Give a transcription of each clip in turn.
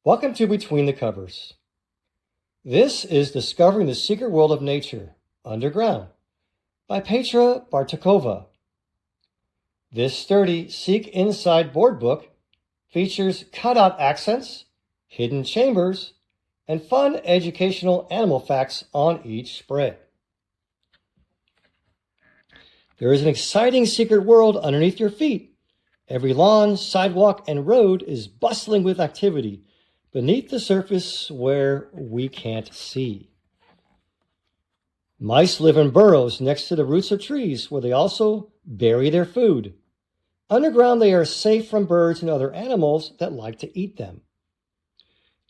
Welcome to Between the Covers. This is Discovering the Secret World of Nature, Underground, by Petra Bartakova. This sturdy Seek Inside board book features cutout accents, hidden chambers, and fun educational animal facts on each spread. There is an exciting secret world underneath your feet. Every lawn, sidewalk, and road is bustling with activity beneath the surface where we can't see. Mice live in burrows next to the roots of trees where they also bury their food. Underground, they are safe from birds and other animals that like to eat them.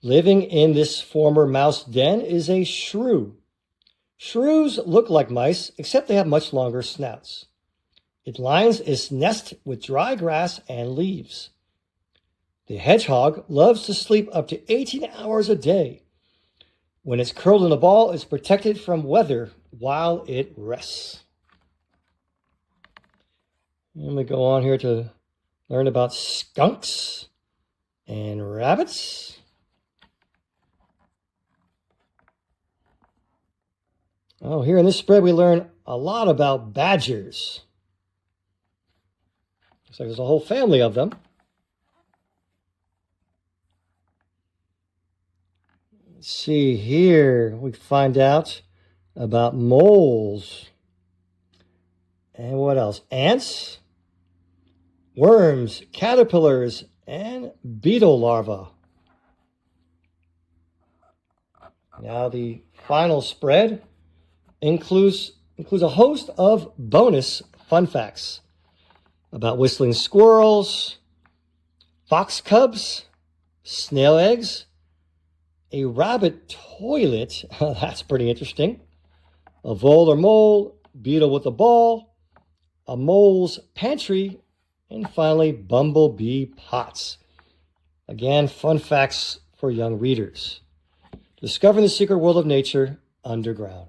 Living in this former mouse den is a shrew. Shrews look like mice, except they have much longer snouts. It lines its nest with dry grass and leaves. The hedgehog loves to sleep up to 18 hours a day. When it's curled in a ball, it's protected from weather while it rests. Let me go on here to learn about skunks and rabbits. Oh, here in this spread we learn a lot about badgers. Looks like there's a whole family of them. Let's see here, we find out about moles. And what else? Ants, worms, caterpillars, and beetle larvae. Now the final spread includes a host of bonus fun facts about whistling squirrels, fox cubs, snail eggs, a rabbit toilet, that's pretty interesting, a vole or mole, beetle with a ball, a mole's pantry, and finally bumblebee pots. Again, fun facts for young readers. Discovering the Secret World of Nature, Underground.